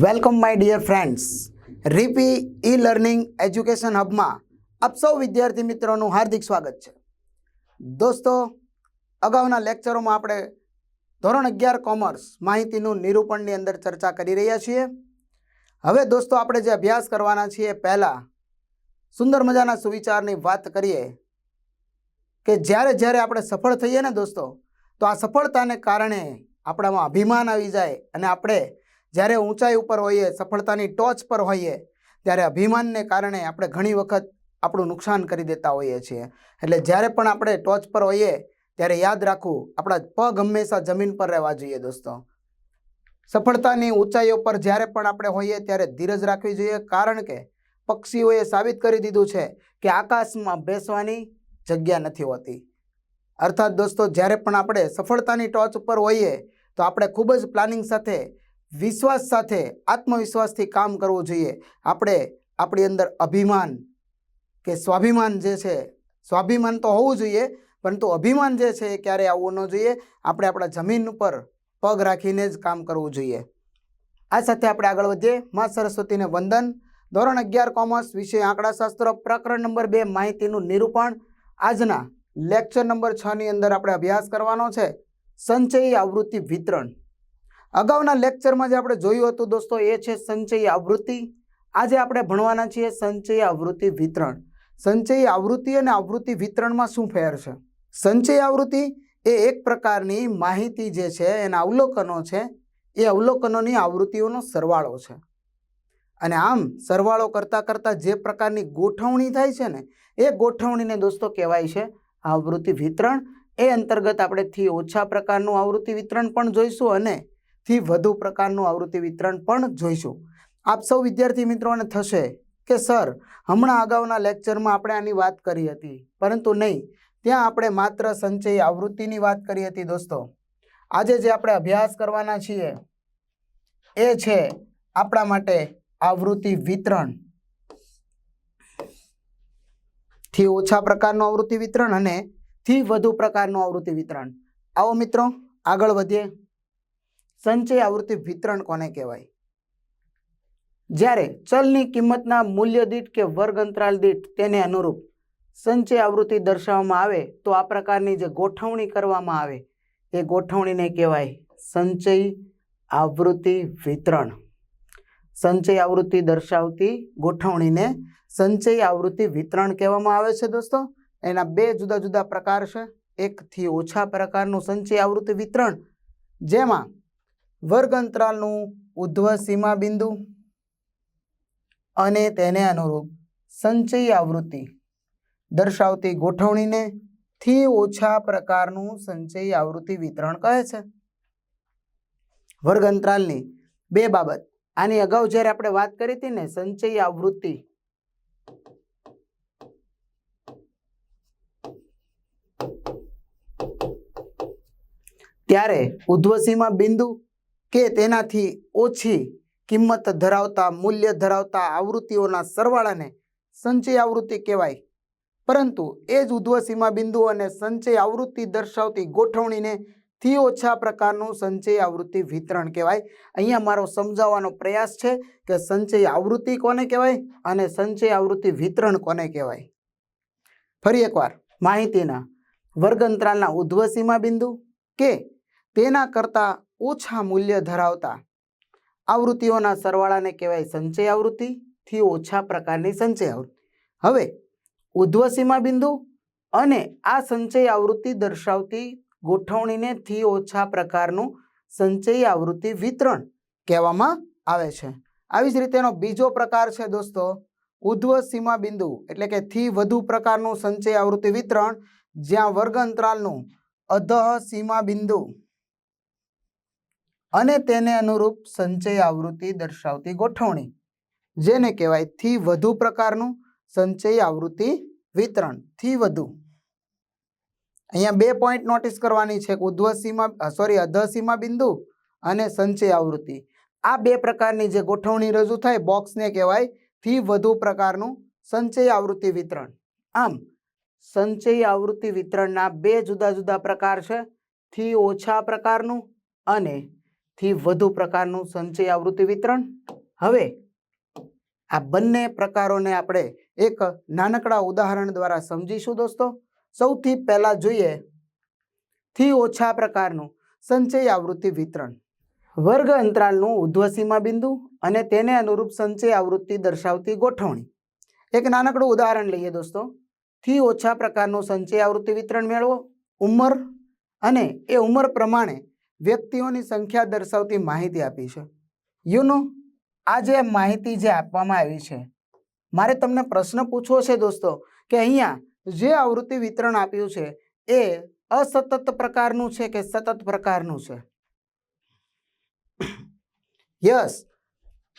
Welcome my dear friends, રીપી e learning education હબમાં આપ સૌ વિદ્યાર્થી મિત્રોનું હાર્દિક સ્વાગત છે. દોસ્તો, અગાઉના લેક્ચરોમાં આપણે ધોરણ 11 કોમર્સ માહિતીનું નિરૂપણની અંદર ચર્ચા કરી રહ્યા છીએ. હવે દોસ્તો આપણે જે અભ્યાસ કરવાના છીએ, પહેલાં સુંદર મજાના સુવિચારની વાત કરીએ કે જ્યારે જ્યારે આપણે સફળ થઈએ ને દોસ્તો, તો આ સફળતાને કારણે આપણામાં અભિમાન આવી જાય અને આપણે જ્યારે ઊંચાઈ ઉપર હોઈએ, સફળતાની ટોચ પર હોઈએ, ત્યારે અભિમાનને કારણે આપણે ઘણી વખત આપણું નુકસાન કરી દેતા હોઈએ છીએ. એટલે જ્યારે પણ આપણે ટોચ પર હોઈએ ત્યારે યાદ રાખવું, આપણા પગ હંમેશા જમીન પર રહેવા જોઈએ. દોસ્તો, સફળતાની ઊંચાઈઓ પર જ્યારે પણ આપણે હોઈએ ત્યારે ધીરજ રાખવી જોઈએ, કારણ કે પક્ષીઓએ સાબિત કરી દીધું છે કે આકાશમાં બેસવાની જગ્યા નથી હોતી. અર્થાત દોસ્તો, જ્યારે પણ આપણે સફળતાની ટોચ ઉપર હોઈએ તો આપણે ખૂબ જ પ્લાનિંગ સાથે, વિશ્વાસ સાથે, આત્મવિશ્વાસથી કામ કરવું જોઈએ. આપણે આપણી અંદર અભિમાન કે સ્વાભિમાન જે છે, સ્વાભિમાન તો હોવું જોઈએ, પરંતુ અભિમાન જે છે એ ક્યારેય આવવું ન જોઈએ. આપણે આપણા જમીન ઉપર પગ રાખીને જ કામ કરવું જોઈએ. આ સાથે આપણે આગળ વધીએ. મા સરસ્વતીને વંદન. ધોરણ 11 કોમર્સ, વિષય આંકડાશાસ્ત્ર, પ્રકરણ નંબર 2 માહિતીનું નિરૂપણ. આજના લેક્ચર નંબર 6 ની અંદર આપણે અભ્યાસ કરવાનો છે સંચયી આવૃત્તિ વિતરણ. અગાઉના લેક્ચરમાં જે આપણે જોયું હતું દોસ્તો, એ છે સંચયી આવૃત્તિ. આજે આપણે ભણવાના છીએ સંચયી આવૃત્તિ વિતરણ. સંચયી આવૃત્તિ અને આવૃત્તિ વિતરણમાં શું ફેર છે? સંચયી આવૃત્તિ એ એક પ્રકારની માહિતી જે છે, એના અવલોકનો છે, એ અવલોકનોની આવૃત્તિઓનો સરવાળો છે. અને આમ સરવાળો કરતાં કરતાં જે પ્રકારની ગોઠવણી થાય છે ને, એ ગોઠવણીને દોસ્તો કહેવાય છે આવૃત્તિ વિતરણ. એ અંતર્ગત આપણે થી ઓછા પ્રકારનું આવૃત્તિ વિતરણ પણ જોઈશું અને થી વધુ પ્રકારનું આવૃત્તિ વિતરણ પણ જોઈશું. આપ સૌ વિદ્યાર્થી મિત્રોને થશે કે સર, હમણાં અગાઉના લેક્ચરમાં આપણે આની વાત કરી હતી, પરંતુ નહીં, ત્યાં આપણે માત્ર સંચયી આવૃત્તિની વાત કરી હતી. દોસ્તો, આજે જે આપણે અભ્યાસ કરવાના છીએ એ છે આપણા માટે આવૃત્તિ વિતરણ. થી ઓછા પ્રકારનું આવૃત્તિ વિતરણ અને થી વધુ પ્રકારનું આવૃત્તિ વિતરણ. આવો મિત્રો આગળ વધીએ. સંચય આવૃત્તિ વિતરણ કોને કહેવાય? જ્યારે ચલની કિંમતના મૂલ્ય દીઠ કે વર્ગ અંતરાલ દીઠ તેને અનુરૂપ સંચય આવૃત્તિ દર્શાવવામાં આવે તો આ પ્રકારની જે ગોઠવણી કરવામાં આવે એ ગોઠવણીને કહેવાય સંચય આવૃત્તિ વિતરણ. સંચય આવૃત્તિ દર્શાવતી ગોઠવણીને સંચય આવૃત્તિ વિતરણ કહેવામાં આવે છે. દોસ્તો, એના બે જુદા જુદા પ્રકાર છે. એક થી ઓછા પ્રકારનું સંચય આવૃત્તિ વિતરણ, જેમાં વર્ગ અંતરાલનું ઉધ્વ સીમા બિંદુ અને તેને અનુરૂપ સંચયી આવૃત્તિ દર્શાવતી ગોઠવણીને થી ઓછા પ્રકારનું સંચયી આવૃત્તિ વિતરણ કહે છે. વર્ગ અંતરાલની બે બાબત. આની અગાઉ જ્યારે આપણે વાત કરી હતી ને સંચયી આવૃત્તિ, ત્યારે ઉધ્વસીમા બિંદુ કે તેનાથી ઓછી કિંમત ધરાવતા, મૂલ્ય ધરાવતા આવૃત્તિઓના સરવાળાને સંચય આવૃત્તિ કહેવાય. પરંતુ એ જ ઉધ્વસીમા બિંદુ અને સંચય આવૃત્તિ દર્શાવતી ગોઠવણીને થી ઓછા પ્રકારનું સંચય આવૃત્તિ વિતરણ કહેવાય. અહીંયા મારો સમજાવવાનો પ્રયાસ છે કે સંચય આવૃત્તિ કોને કહેવાય અને સંચય આવૃત્તિ વિતરણ કોને કહેવાય. ફરી એકવાર, માહિતીના વર્ગ અંતરાલના ઉધ્વસીમા બિંદુ કે તેના કરતાં ઓછા મૂલ્ય ધરાવતા આવૃત્તિઓના સરવાળાને કહેવાય સંચય આવૃત્તિ, થી ઓછા પ્રકારની સંચય આવૃત્તિ. હવે ઉધ્વસીમા બિંદુ અને આ સંચય આવૃત્તિ દર્શાવતી ગોઠવણીને થી ઓછા પ્રકારનું સંચય આવૃત્તિ વિતરણ કહેવામાં આવે છે. આવી જ રીતે એનો બીજો પ્રકાર છે દોસ્તો, ઉધ્વ સીમા બિંદુ, એટલે કે થી વધુ પ્રકારનું સંચય આવૃત્તિ વિતરણ, જ્યાં વર્ગ અંતરાલનું અધઃ સીમા બિંદુ અને તેને અનુરૂપ સંચય આવૃત્તિ દર્શાવતી ગોઠવણી, જેને કહેવાય થી વધુ પ્રકારનું સંચય આવૃત્તિ વિતરણ. થી વધુ. અહીંયા બે પોઈન્ટ નોટિસ કરવાની છે, અધઃ સીમા બિંદુ અને સંચય આવૃત્તિ. આ બે પ્રકારની જે ગોઠવણી રજૂ થાય, બોક્સને કહેવાય થી વધુ પ્રકારનું સંચય આવૃત્તિ વિતરણ. આમ સંચય આવૃત્તિ વિતરણના બે જુદા જુદા પ્રકાર છે, થી ઓછા પ્રકારનું અને થી વધુ પ્રકારનું સંચય આવૃત્તિ વિતરણ. હવે આ બંને પ્રકારોને આપણે એક નાનકડા ઉદાહરણ દ્વારા સમજીશું દોસ્તો. સૌથી પહેલા જોઈએ થી ઓછા પ્રકારનું સંચય આવૃત્તિ વિતરણ. વર્ગ અંતરાલનું ઉધ્વસીમા બિંદુ અને તેને અનુરૂપ સંચય આવૃત્તિ દર્શાવતી ગોઠવણી. એક નાનકડું ઉદાહરણ લઈએ દોસ્તો. થી ઓછા પ્રકારનું સંચય આવૃત્તિ વિતરણ મેળવો. ઉંમર અને એ ઉંમર પ્રમાણે વ્યક્તિઓની સંખ્યા દર્શાવતી માહિતી આપી છે. આ જે માહિતી જે આપવામાં આવી છે, મારે તમને પ્રશ્ન પૂછવો છે દોસ્તો કે અહીંયા જે આવૃત્તિ વિતરણ આપ્યું છે એ અસતત પ્રકારનું છે કે સતત પ્રકારનું છે? યસ,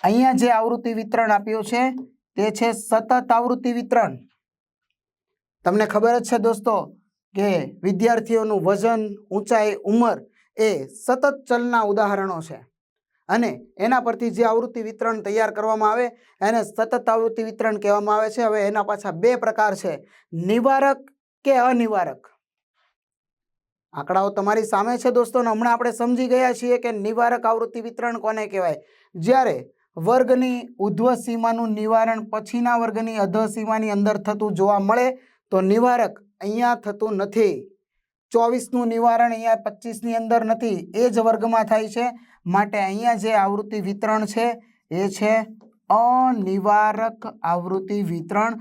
અહીંયા જે આવૃત્તિ વિતરણ આપ્યું છે તે છે સતત આવૃત્તિ વિતરણ. તમને ખબર જ છે દોસ્તો કે વિદ્યાર્થીઓનું વજન, ઊંચાઈ, ઉંમર એ સતત ચલના ઉદાહરણો છે અને એના પરથી જે આવૃત્તિ વિતરણ તૈયાર કરવામાં આવે એને સતત આવૃત્તિ વિતરણ કહેવામાં આવે છે. હવે એના પાછા બે પ્રકાર છે, નિવારક કે અનિવારક. આંકડાઓ તમારી સામે છે દોસ્તો ને હમણાં આપણે સમજી ગયા છીએ કે નિવારક આવૃત્તિ વિતરણ કોને કહેવાય. જ્યારે વર્ગની ઉધ્વ સીમાનું નિવારણ પછીના વર્ગની અધઃ સીમાની અંદર થતું જોવા મળે તો નિવારક. અહીંયા થતું નથી. 24નું નિવારણ અહીંયા 25ની અંદર નથી, એ જ વર્ગમાં થાય છે. માટે અહીંયા જે આવૃત્તિ વિતરણ છે એ છે અનિવારક આવૃત્તિ વિતરણ.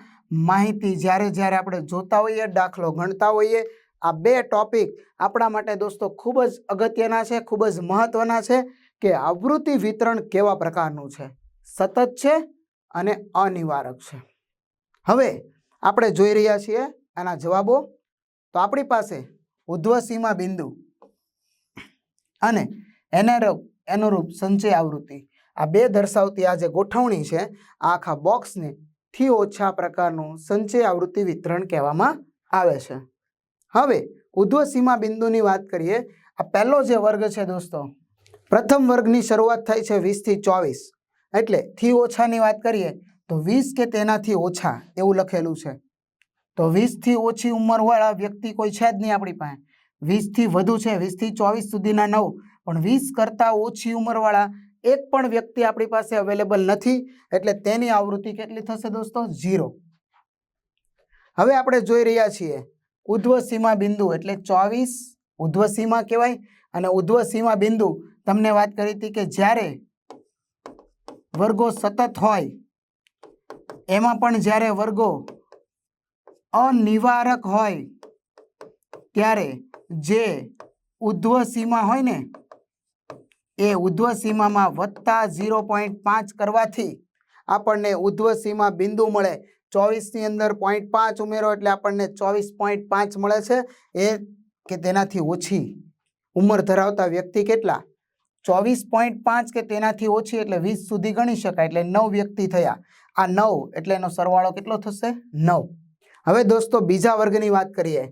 માહિતી જ્યારે જ્યારે આપણે જોતા હોઈએ, દાખલો ગણતા હોઈએ, આ બે ટોપિક આપણા માટે દોસ્તો ખૂબ જ અગત્યના છે, ખૂબ જ મહત્વના છે કે આવૃત્તિ વિતરણ કેવા પ્રકારનું છે, સતત છે અને અનિવારક છે. હવે આપણે જોઈ રહ્યા છીએ આના જવાબો. તો આપણી પાસે ઉધ્વ સીમા બિંદુ અને અનુરૂપ સંચય આવૃત્તિ, આ બે દર્શાવતી આ જે ગોઠવણી છે, આ આખા બોક્સને થી ઓછા પ્રકારનું સંચય આવૃત્તિ વિતરણ કહેવામાં આવે છે. હવે ઉધ્વ સીમા બિંદુની વાત કરીએ. આ પહેલો જે વર્ગ છે દોસ્તો, પ્રથમ વર્ગની શરૂઆત થાય છે 20 થી 24, એટલે થી ઓછાની વાત કરીએ તો 20 કે તેનાથી ઓછા એવું લખેલું છે. તો 20 થી ઓછી ઉંમરવાળા વ્યક્તિ કોઈ છે જ નહીં આપણી પાસે. 20 થી વધુ છે, 20 થી 24 સુધીના 9, પણ 20 કરતાં ઓછી ઉંમરવાળા એક પણ વ્યક્તિ આપણી પાસે અવેલેબલ નથી. એટલે તેની આવૃત્તિ કેટલી થશે દોસ્તો? 0. હવે આપણે જોઈ રહ્યા છીએ ઉધ્વ સીમા બિંદુ એટલે 24 ઉધ્વ સીમા કહેવાય. અને ઉધ્વ સીમા બિંદુ તમને વાત કરી હતી કે જ્યારે વર્ગો સતત હોય, એમાં પણ જ્યારે વર્ગો અનિવારક હોય ત્યારે જે ઉધ્વ સીમા હોય ને એ ઉધ્વ સીમામાં વત્તા 0.5 કરવાથી આપણને ઉધ્વ સીમા બિંદુ મળે. 24ની અંદર 0.5 ઉમેરો એટલે આપણને 24.5 મળે છે. એ કે તેનાથી ઓછી ઉંમર ધરાવતા વ્યક્તિ કેટલા? 24.5 કે તેનાથી ઓછી એટલે 20 સુધી ગણી શકાય, એટલે 9 વ્યક્તિ થયા. આ 9 એટલે એનો સરવાળો કેટલો થશે? 9. હવે દોસ્તો બીજા વર્ગની વાત કરીએ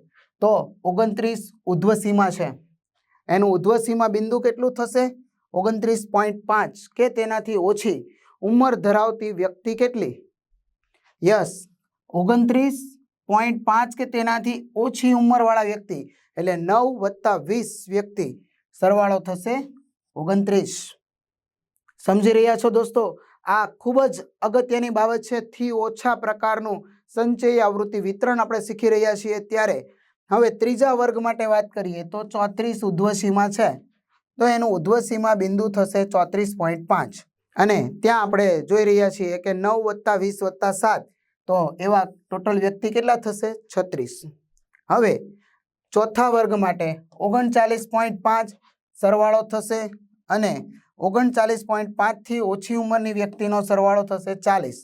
તો 29 ઉધ્વ સીમા છે. એનું ઉધ્વ સીમા બિંદુ કેટલું થશે? 29.5 કે તેનાથી ઓછી ઉંમર ધરાવતી વ્યક્તિ કેટલી? યસ, 29.5 કે તેનાથી ઓછી ઉંમરવાળા વ્યક્તિ એટલે 9 વત્તા 20 વ્યક્તિ, સરવાળો થશે 29. સમજી રહ્યા છો દોસ્તો? આ ખૂબ જ અગત્યની બાબત છે. થી ઓછા પ્રકારનું સંચય આવૃત્તિ વિતરણ આપણે શીખી રહ્યા છીએ ત્યારે. હવે ત્રીજા વર્ગ માટે વાત કરીએ તો 34 ઉધ્વ સીમા છે. તો એનું ઉધ્વ સીમા બિંદુ થશે 34.5 અને ત્યાં આપણે જોઈ રહ્યા છીએ કે 9 વત્તા 20 વત્તા 7, તો એવા ટોટલ વ્યક્તિ કેટલા થશે? 36. હવે ચોથા વર્ગ માટે 39.5 સરવાળો થશે અને 39.5 થી ઓછી ઉંમરની વ્યક્તિનો સરવાળો થશે 40.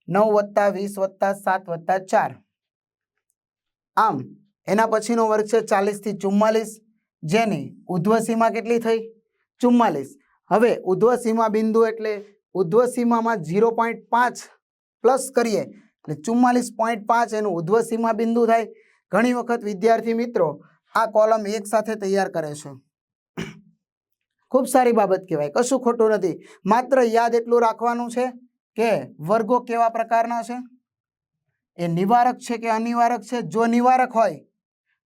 9 વત્તા 20 વત્તા 7 વત્તા 4. આમ એના પછીનો વર્ગ છે 40 થી 44, જેની ઉધ્વ સીમા કેટલી થઈ? 44. હવે ઉધ્વ સીમા બિંદુ એટલે ઉધ્વ સીમામાં 0.5 પ્લસ કરીએ એટલે 44.5 એનું ઉધ્વ સીમા બિંદુ થાય. ઘણી વખત વિદ્યાર્થી મિત્રો આ કોલમ એક સાથે તૈયાર કરે છે. ખૂબ સારી બાબત કહેવાય, કશું ખોટું નથી. માત્ર યાદ એટલું રાખવાનું છે કે વર્ગો કેવા પ્રકારના છે, એ નિવારક છે કે અનિવારક છે. જો નિવારક હોય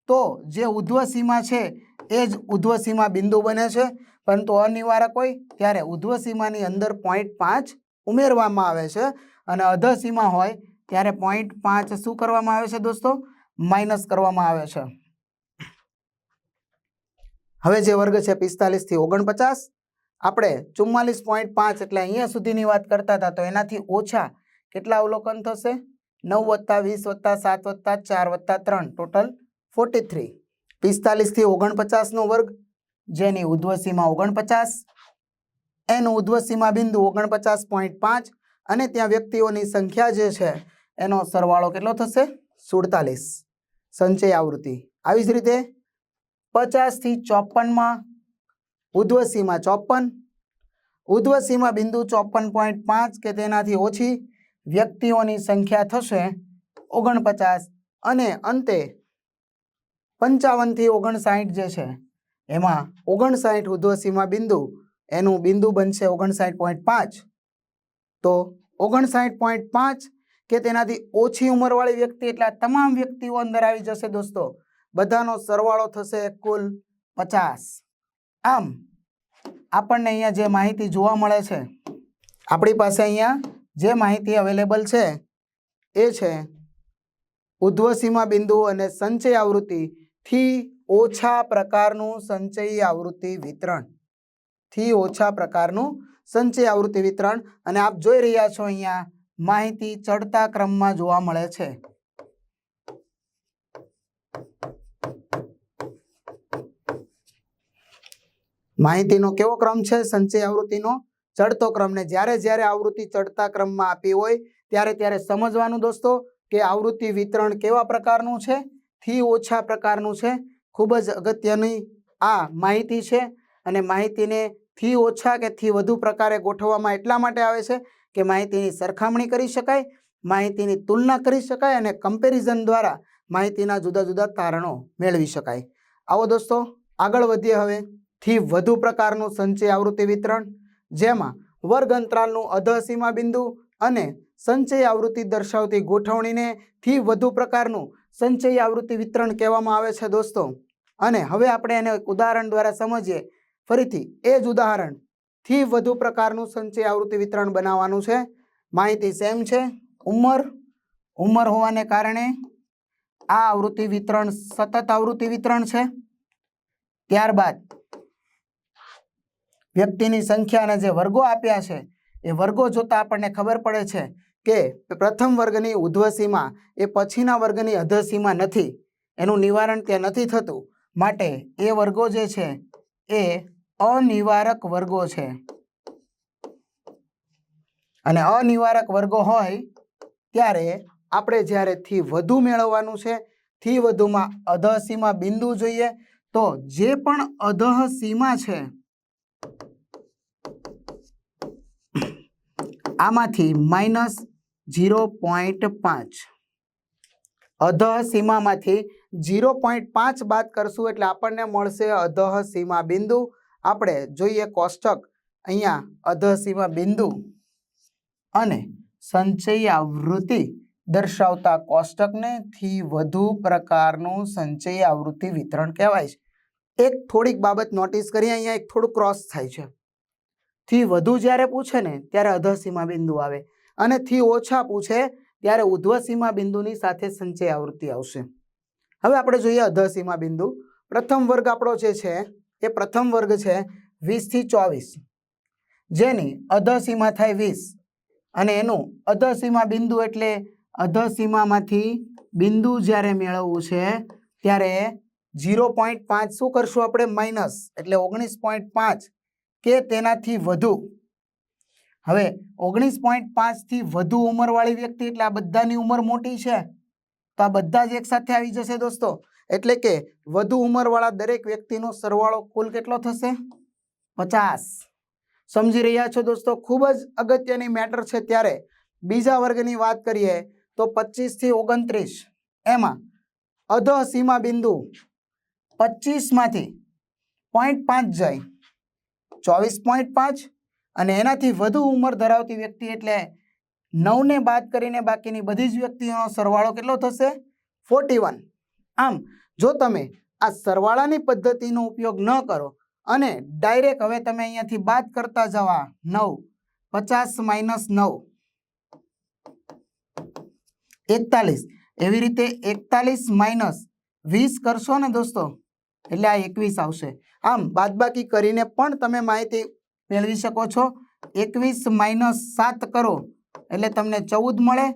તો જે ઉધ્વ સીમા છે એ જ ઉધ્વ સીમા બિંદુ બને છે, પરંતુ અનિવારક હોય ત્યારે ઉધ્વ સીમાની અંદર 0.5 ઉમેરવામાં આવે છે અને અધઃ સીમા હોય ત્યારે 0.5 શું કરવામાં આવે છે દોસ્તો? માઇનસ કરવામાં આવે છે. હવે જે વર્ગ છે 45 થી 49, આપણે 44.5 એટલે અહીંયા સુધીની વાત કરતા હતા, તો એનાથી ઓછા કેટલા અવલોકન થશે? 9 + 20 + 7 + 4 + 3 ટોટલ 43. 45 થી 49 નો વર્ગ, જેની ઉધ્વ સીમા 49, એનું ઉધ્વ સીમા બિંદુ 49.5 અને ત્યાં વ્યક્તિઓની સંખ્યા જે છે એનો સરવાળો કેટલો થશે? 47. સંચય આવૃત્તિ. આવી જ રીતે 50 થી 54માં ઉધ્વ સીમા 54, ઉધ્વ સીમા બિંદુ 54.5 કે તેનાથી ઓછી, વ્યક્તિઓની સંખ્યા થશે 49 અને અંતે 55 થી 59 જે છે એમાં 59 ઉધ્વ સીમા બિંદુ, એનું બિંદુ બનશે 59.5. તો 59.5 કે તેનાથી ઓછી ઉંમરવાળી વ્યક્તિ એટલે આ તમામ વ્યક્તિઓ અંદર આવી જશે દોસ્તો. બધાનો સરવાળો થશે કુલ 50. આમ આપણને અહીંયા જે માહિતી જોવા મળે છે, આપણી પાસે અહીંયા જે માહિતી અવેલેબલ છે એ છે ઉધ્વ સીમા બિંદુ અને સંચય આવૃત્તિ થી ઓછા પ્રકારનું સંચયી આવૃત્તિ વિતરણ, થી ઓછા પ્રકારનું સંચય આવૃત્તિ વિતરણ. અને આપ જોઈ રહ્યા છો અહીંયા માહિતી ચડતા ક્રમમાં જોવા મળે છે. માહિતીનો કેવો ક્રમ છે? સંચય આવૃત્તિનો ચડતો ક્રમ. ને જ્યારે જ્યારે આવૃત્તિ ચડતા ક્રમમાં આપી હોય ત્યારે ત્યારે સમજવાનું દોસ્તો કે આવૃત્તિ વિતરણ કેવા પ્રકારનું છે? થી ઓછા પ્રકારનું છે. ખૂબ જ અગત્યની આ માહિતી છે અને માહિતીને થી ઓછા કે થી વધુ પ્રકારે ગોઠવવામાં એટલા માટે આવે છે કે માહિતીની સરખામણી કરી શકાય, માહિતીની તુલના કરી શકાય અને કમ્પેરિઝન દ્વારા માહિતીના જુદા જુદા તારણો મેળવી શકાય. આવો દોસ્તો આગળ વધીએ. હવે થી વધુ પ્રકારનું સંચય આવૃત્તિ વિતરણ, જેમાં વર્ગ અંતરાલનું અધઃ સીમા બિંદુ અને સંચય આવૃત્તિ દર્શાવતી ગોઠવણીને થી વધુ પ્રકારનું સંચય આવૃત્તિ વિતરણ કહેવામાં આવે છે દોસ્તો. અને હવે આપણે એને એક ઉદાહરણ દ્વારા સમજીએ. ફરીથી એ જ ઉદાહરણ થી વધુ પ્રકારનું સંચય આવૃત્તિ વિતરણ બનાવવાનું છે. માહિતી સેમ છે. ઉંમર હોવાને કારણે આ આવૃત્તિ વિતરણ સતત આવૃત્તિ વિતરણ છે. ત્યારબાદ વ્યક્તિની સંખ્યા અને જે વર્ગો આપ્યા છે એ વર્ગો જોતા આપણને ખબર પડે છે કે પ્રથમ વર્ગની ઉધ્વ સીમા એ પછીના વર્ગની અધઃ સીમા નથી, એનું નિવારણ ત્યાં નથી થતું, માટે એ વર્ગો જે છે એ અનિવારક વર્ગો છે. અને અનિવારક વર્ગો હોય ત્યારે આપણે જ્યારે થી વધુ મેળવવાનું છે, થી વધુમાં અધઃ સીમા બિંદુ જોઈએ, તો જે પણ અધઃ સીમા છે આમાંથી -0.5, અધઃ સીમામાંથી 0.5 બાદ કરશું એટલે આપણને મળશે અધઃ સીમા બિંદુ. આપણે જોઈએ કોષ્ટક, અહીંયા અધઃ સીમા બિંદુ અને સંચય આવૃત્તિ દર્શાવતા કોષ્ટકને થી વધુ પ્રકારનું સંચય આવૃત્તિ વિતરણ કહેવાય છે. એક થોડીક બાબત નોટિસ કરીએ, અહીંયા એક થોડું ક્રોસ થાય છે. થી વધુ જ્યારે પૂછે ને ત્યારે અધઃ સીમા બિંદુ આવે અને થી ઓછા પૂછે ત્યારે ઉધ્વ સીમા બિંદુની સાથે સંચય આવૃત્તિ આવશે. હવે આપણે જોઈએ અધઃ સીમા બિંદુ. પ્રથમ વર્ગ આપણો જે છે એ પ્રથમ વર્ગ છે 20 થી 24, જેની અધઃ સીમા થાય 20 અને એનું અધઃ સીમા બિંદુ એટલે અધઃ સીમામાંથી બિંદુ જ્યારે મેળવવું છે ત્યારે 0.5 શું કરશું આપણે? માઇનસ, એટલે 19.5 કે તેનાથી વધુ. હવે 19.5 થી વધુ ઉંમરવાળી વ્યક્તિ એટલે આ બધાની ઉંમર મોટી છે, તો આ બધા જ એક સાથે આવી જશે દોસ્તો. એટલે કે વધુ ઉંમરવાળા દરેક વ્યક્તિનો સરવાળો કુલ કેટલો થશે? 50. સમજી રહ્યા છો દોસ્તો? ખૂબ જ અગત્યની મેટર છે. ત્યારે બીજા વર્ગની વાત કરીએ તો 25 થી 29, એમાં અધઃ સીમા બિંદુ 25 માંથી 0.5 જાય 24.5 અને એનાથી વધુ ઉંમર ધરાવતી વ્યક્તિ એટલે 9 ને બાદ કરીને બાકીની બધી જ વ્યક્તિઓનો સરવાળો કેટલો થશે? 41. આમ જો તમે આ સરવાળાની પદ્ધતિનો ઉપયોગ ન કરો અને ડાયરેક્ટ હવે તમે અહીંયાથી બાદ કરતા જવા 9 50 માઇનસ 9 41 એવી રીતે 41 માઇનસ 20 કરશો ને દોસ્તો એટલે આ 21 આવશે આમ બાદબાકી કરીને પણ તમે માહિતી મેળવી શકો છો 21 માઇનસ 7 કરો એટલે તમને 14 મળે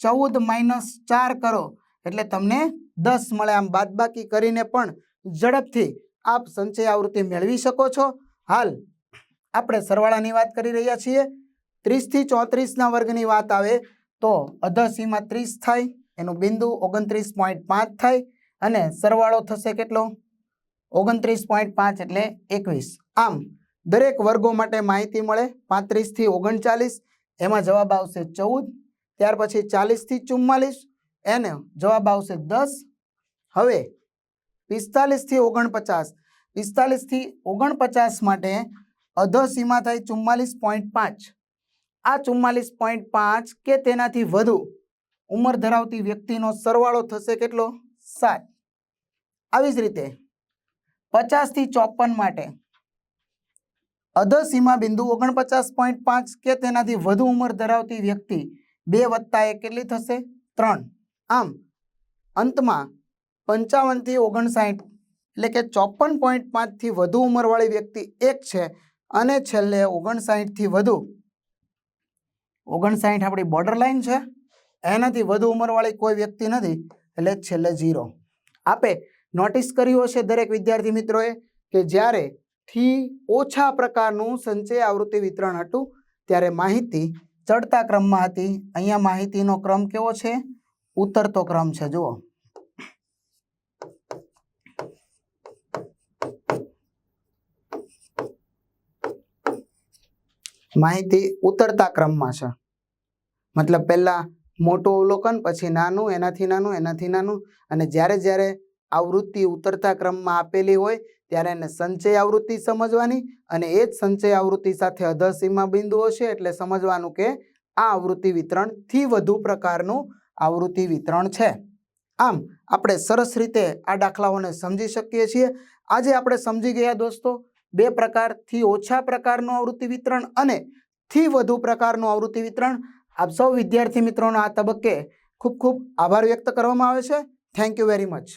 14 માઇનસ 4 કરો એટલે તમને 10 મળે આમ બાદબાકી કરીને પણ ઝડપથી આપ સંચય આવૃત્તિ મેળવી શકો છો હાલ આપણે સરવાળાની વાત કરી રહ્યા છીએ 30 થી 34 ના વર્ગની વાત આવે તો અધસીમાં 30 થાય એનું બિંદુ 29.5 થાય અને સરવાળો થશે કેટલો 29.5 એટલે 21 આમ દરેક વર્ગો માટે માહિતી મળે 35 થી 39 એમાં જવાબ આવશે 14 ત્યાર પછી 40 થી 44 એને જવાબ આવશે 10 હવે 45 થી 49 45 થી 49 માટે અધસીમા થાય 44.5 આ 44.5 કે તેનાથી વધુ ઉંમર ધરાવતી વ્યક્તિનો સરવાળો થશે કેટલો 7 આવી જ રીતે 50 થી 54 માટે અધસીમા બિંદુ 49.5 કે તેનાથી વધુ ઉંમર ધરાવતી વ્યક્તિ 2 + 1 કેટલી થશે 3 આમ અંતમાં 55 થી 59 એટલે કે 54.5 થી વધુ ઉંમરવાળી વ્યક્તિ એક છે અને છેલ્લે 59 થી વધુ 59 આપણી બોર્ડર લાઈન છે એનાથી વધુ ઉંમરવાળી કોઈ વ્યક્તિ નથી એટલે છેલ્લે 0 આપે નોટિસ કર્યું હશે દરેક વિદ્યાર્થી મિત્રોએ કે જ્યારે થી ઓછા પ્રકારનું સંચય આવૃત્તિ વિતરણ હતું ત્યારે માહિતી ચડતા ક્રમમાં હતી અહીંયા માહિતીનો ક્રમ કેવો છે ઉતરતો ક્રમ છે જુઓ માહિતી ઉતરતા ક્રમમાં છે મતલબ પહેલા મોટું અવલોકન પછી નાનું એનાથી નાનું અને જ્યારે જ્યારે આવૃત્તિ ઉતરતા ક્રમમાં આપેલી હોય ત્યારે એને સંચય આવૃત્તિ સમજવાની અને એ જ સંચય આવૃત્તિ સાથે અધસીમા બિંદુ હશે એટલે સમજવાનું કે આ આવૃત્તિ વિતરણ થી વધુ પ્રકારનું આવૃત્તિ વિતરણ છે આમ આપણે સરસ રીતે આ દાખલાઓને સમજી શકીએ છીએ આજે આપણે સમજી ગયા દોસ્તો 2 પ્રકારથી ઓછા પ્રકારનું આવૃત્તિ વિતરણ અને થી વધુ પ્રકારનું આવૃત્તિ વિતરણ આપ સૌ વિદ્યાર્થી મિત્રોનો આ તબક્કે ખૂબ ખૂબ આભાર વ્યક્ત કરવામાં આવે છે થેન્ક યુ વેરી મચ